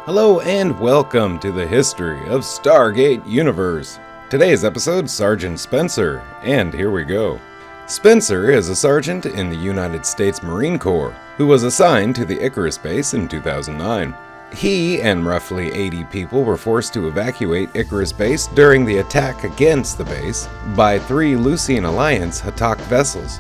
Hello and welcome to the history of Stargate Universe. Today's episode, Sergeant Spencer, and here we go. Spencer is a sergeant in the United States Marine Corps who was assigned to the Icarus base in 2009. He and roughly 80 people were forced to evacuate Icarus base during the attack against the base by 3 Lucian Alliance Hatak vessels.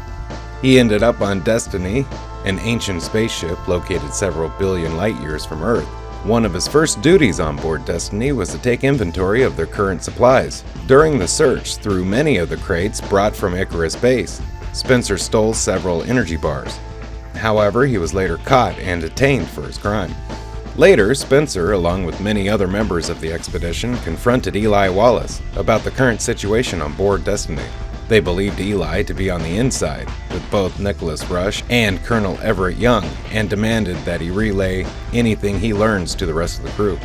He ended up on Destiny, an ancient spaceship located several billion light years from Earth. One of his first duties on board Destiny was to take inventory of their current supplies. During the search through many of the crates brought from Icarus base, Spencer stole several energy bars. However, he was later caught and detained for his crime. Later, Spencer, along with many other members of the expedition, confronted Eli Wallace about the current situation on board Destiny. They believed Eli to be on the inside with both Nicholas Rush and Colonel Everett Young, and demanded that he relay anything he learns to the rest of the crew.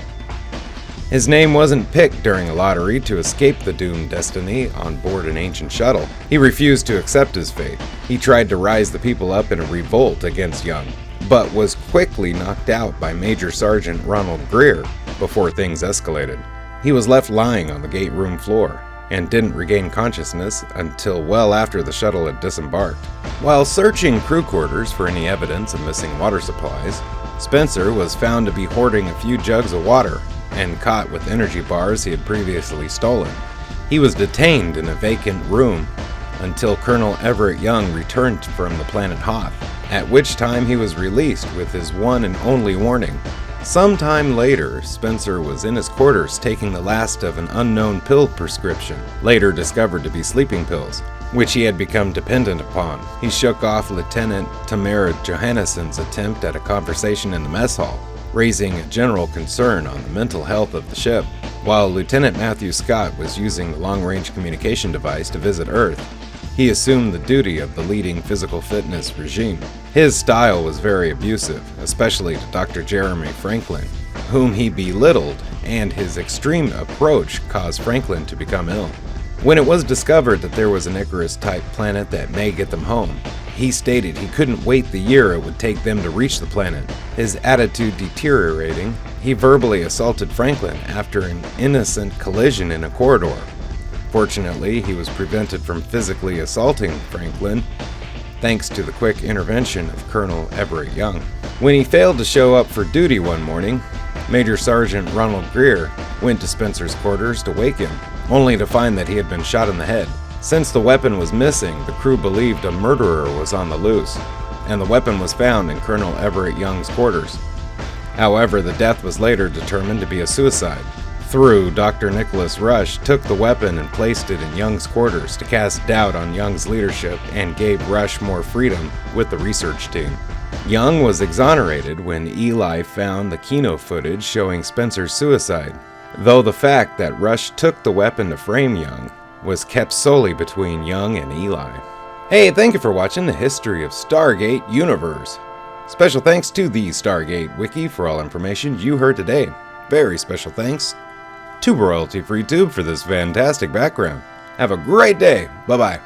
His name wasn't picked during a lottery to escape the doomed Destiny on board an ancient shuttle. He refused to accept his fate. He tried to rise the people up in a revolt against Young, but was quickly knocked out by Major Sergeant Ronald Greer before things escalated. He was left lying on the gate room floor and didn't regain consciousness until well after the shuttle had disembarked. While searching crew quarters for any evidence of missing water supplies, Spencer was found to be hoarding a few jugs of water and caught with energy bars he had previously stolen. He was detained in a vacant room until Colonel Everett Young returned from the planet Hoth, at which time he was released with his one and only warning. Sometime later, Spencer was in his quarters taking the last of an unknown pill prescription, later discovered to be sleeping pills, which he had become dependent upon. He shook off Lieutenant Tamara Johannesson's attempt at a conversation in the mess hall, raising a general concern on the mental health of the ship, while Lieutenant Matthew Scott was using the long-range communication device to visit Earth. He assumed the duty of the leading physical fitness regime. His style was very abusive, especially to Dr. Jeremy Franklin, whom he belittled, and his extreme approach caused Franklin to become ill. When it was discovered that there was an Icarus-type planet that may get them home, he stated he couldn't wait the year it would take them to reach the planet. His attitude deteriorating, he verbally assaulted Franklin after an innocent collision in a corridor. Fortunately, he was prevented from physically assaulting Franklin thanks to the quick intervention of Colonel Everett Young. When he failed to show up for duty one morning, Major Sergeant Ronald Greer went to Spencer's quarters to wake him, only to find that he had been shot in the head. Since the weapon was missing, the crew believed a murderer was on the loose, and the weapon was found in Colonel Everett Young's quarters. However, the death was later determined to be a suicide. Dr. Nicholas Rush took the weapon and placed it in Young's quarters to cast doubt on Young's leadership and gave Rush more freedom with the research team. Young was exonerated when Eli found the Kino footage showing Spencer's suicide, though the fact that Rush took the weapon to frame Young was kept solely between Young and Eli. Hey, thank you for watching the history of Stargate Universe. Special thanks to the Stargate Wiki for all information you heard today. Very special thanks to Royalty Free Tube for this fantastic background. Have a great day. Bye-bye.